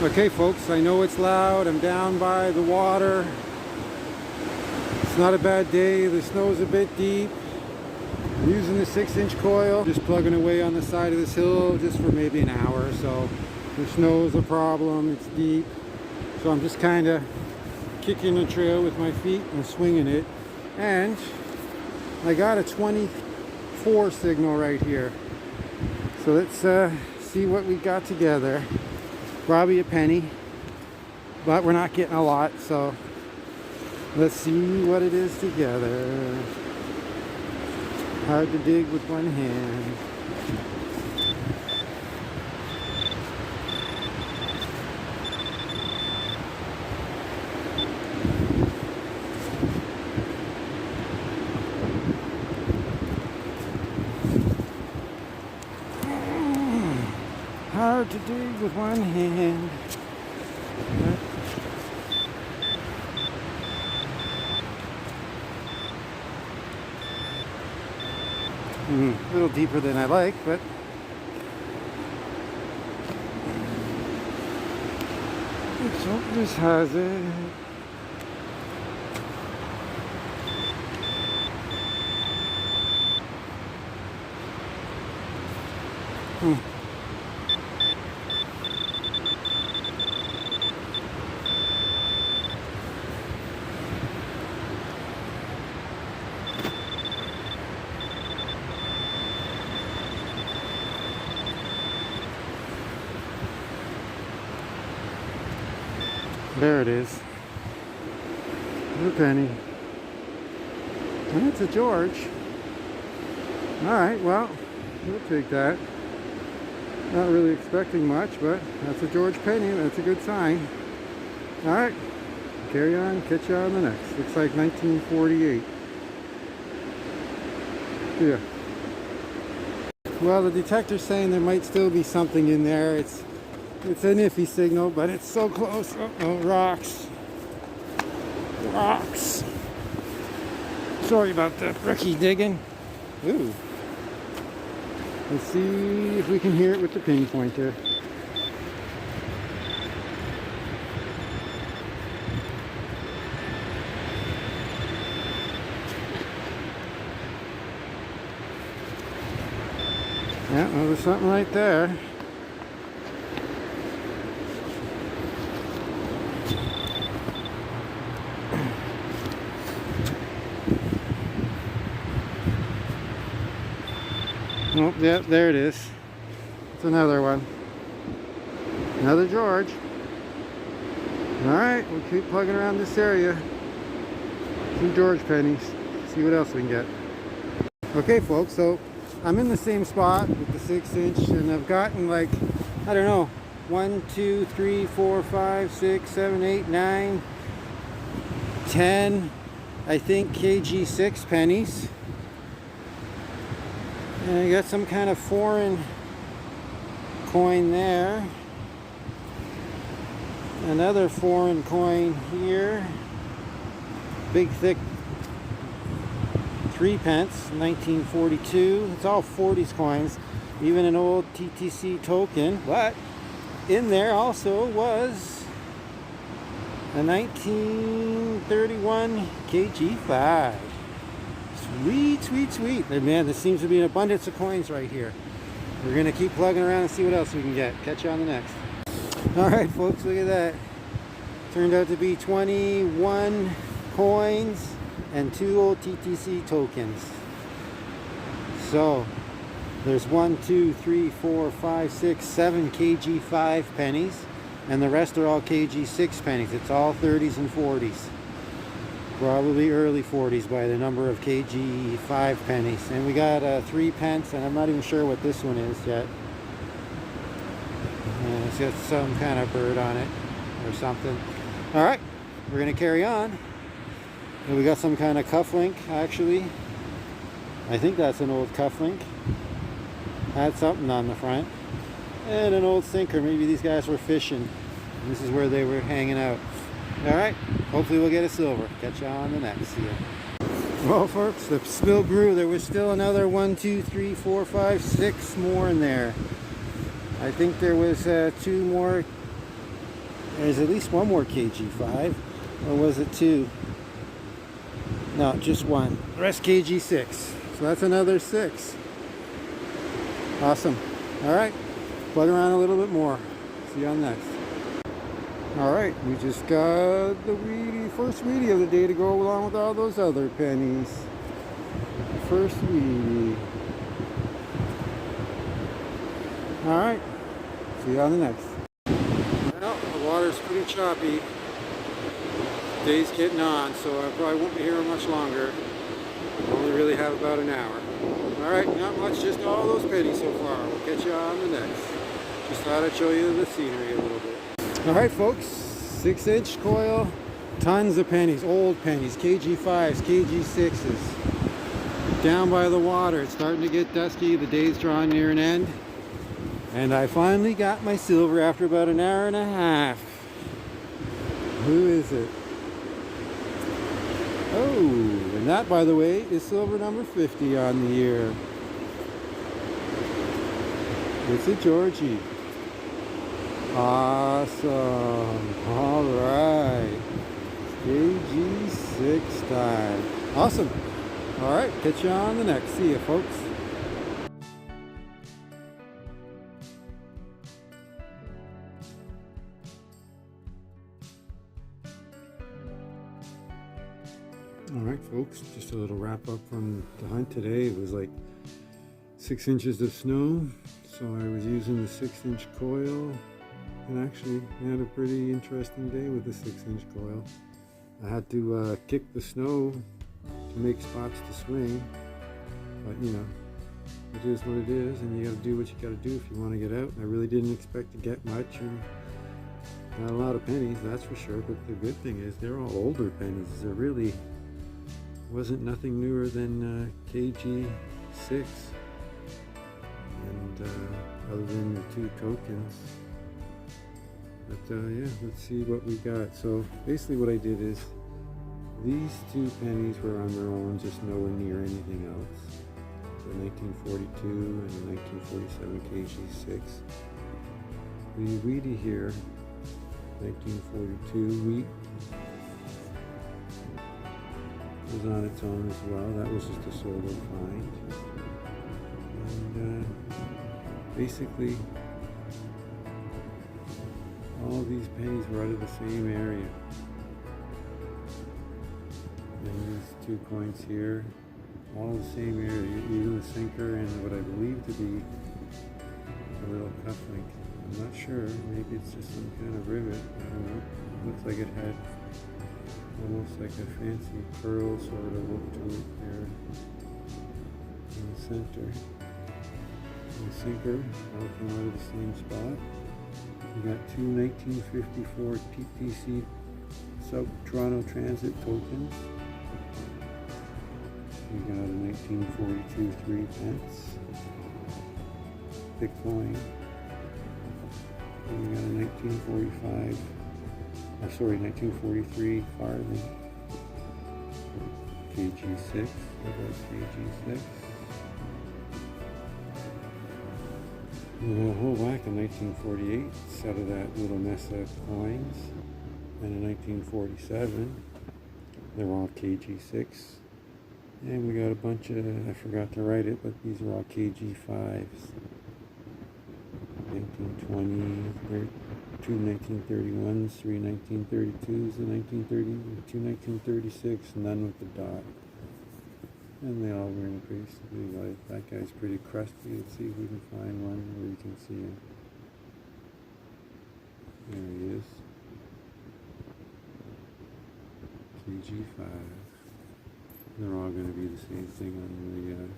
Okay folks, I know it's loud. I'm down by the water. It's not a bad day. The snow's a bit deep. I'm using the 6-inch coil, just plugging away on the side of this hill just for maybe an hour or so. The snow's a problem, it's deep. So I'm just kind of kicking the trail with my feet and swinging it. And I got a 24 signal right here. So let's see what we got together. Probably a penny, but we're not getting a lot, so let's see what it is together. Hard to dig with one hand. Hard to dig with one hand. A little deeper than I like, but let's hope this has it. There it is. A penny. And it's a George. Alright, well, we'll take that. Not really expecting much, but that's a George penny. That's a good sign. Alright, carry on, catch you on the next. Looks like 1948. Yeah. Well, the detector's saying there might still be something in there. It's an iffy signal, but it's so close. Uh-oh, rocks. Rocks. Sorry about the rookie digging. Ooh. Let's see if we can hear it with the pinpointer. Yeah, well, there's something right there. Oh, yeah, there it is. It's another one. Another George. Alright, we'll keep plugging around this area. Some George pennies. See what else we can get. Okay folks, so I'm in the same spot with the 6-inch, and I've gotten like, I don't know, 1, 2, 3, 4, 5, 6, 7, 8, 9, 10, I think KG 6 pennies. And I got some kind of foreign coin there. Another foreign coin here. Big thick 3 pence, 1942. It's all 40s coins. Even an old TTC token. But in there also was a 1931 KG5. Sweet, sweet, sweet. And man, there seems to be an abundance of coins right here. We're going to keep plugging around and see what else we can get. Catch you on the next. Alright folks, look at that. Turned out to be 21 coins and 2 old TTC tokens. So, there's 1, 2, 3, 4, 5, 6, 7 KG5 pennies. And the rest are all KG6 pennies. It's all 30s and 40s. Probably early 40s by the number of KG5 pennies. And we got 3 pence, and I'm not even sure what this one is yet. It's got some kind of bird on it or something. Alright, we're going to carry on. And we got some kind of cufflink, actually. I think that's an old cufflink. Had something on the front. And an old sinker. Maybe these guys were fishing. This is where they were hanging out. Alright, hopefully we'll get a silver. Catch you on the next. See ya. Well folks, the spill grew. There was still another 1, 2, 3, 4, 5, 6 more in there. I think there was 2 more There's at least one more KG5. Or was it two? No, just one. The rest KG6. So that's another 6. Awesome. Alright. Plug around a little bit more. See you on next. Alright, we just got the first weedy of the day to go along with all those other pennies. First weedy. Alright, see you on the next. Well, the water's pretty choppy. Day's getting on, so I probably won't be here much longer. I only really have about an hour. Alright, not much, just all those pennies so far. We'll catch you on the next. Just thought I'd show you the scenery a little bit. Alright folks, 6-inch coil, tons of pennies, old pennies, KG5s, KG6s. Down by the water, it's starting to get dusky, the day's drawing near an end. And I finally got my silver after about an hour and a half. Who is it? Oh, and that, by the way, is silver number 50 on the year. It's a Georgie. Awesome. All right. KG6 time. Awesome. All right, catch you on the next. See ya, folks. Alright folks, just a little wrap up from the hunt today. It was like 6 inches of snow, so I was using the 6-inch coil, and actually I had a pretty interesting day with the 6-inch coil. I had to kick the snow to make spots to swing, but you know, it is what it is, and you got to do what you got to do if you want to get out. I really didn't expect to get much, and not a lot of pennies, that's for sure, but the good thing is they're all older pennies. They're really wasn't nothing newer than KG6, and other than the 2 tokens. But yeah, let's see what we got. So basically what I did is these 2 pennies were on their own, just nowhere near anything else. The 1942 and the 1947 KG6. The weedy here, 1942 wheat, was on its own as well. That was just a solo find. And basically all of these pennies were out of the same area. And these 2 coins here, all the same area, even the sinker and what I believe to be a little cufflink. I'm not sure, maybe it's just some kind of rivet, I don't know. Looks like it had almost like a fancy pearl sort of look to it there in the center. And the sinker all came out of the same spot. We got 2 1954 TTC South Toronto Transit tokens. We got a 1942 3 pence, thick coin. And we got a 1943 farthing. KG6, KG6. And a whole whack of 1948 set of that little mess of coins. And a 1947. They're all KG6. And we got a bunch of, I forgot to write it, but these are all KG5s. 1920, 2 1931s, 3 1932s, and 2 1936, none with the dot. And they all were in basically like, that guy's pretty crusty. Let's see if we can find one where you can see him. There he is. KG5. They're all going to be the same thing on the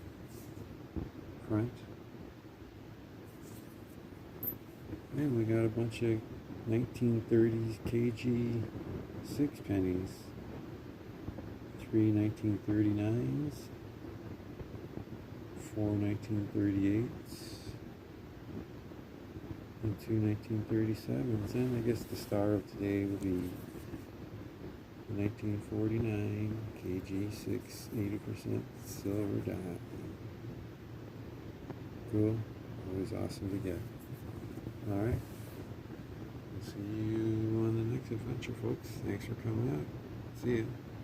front. And we got a bunch of 1930s KG6 pennies. 3 1939s. 4 1938s. And 2 1937s. And I guess the star of today will be 1949 KG6 80% silver dot. Cool. Always awesome to get. Alright. See you on adventure, folks. Thanks for coming out. See you.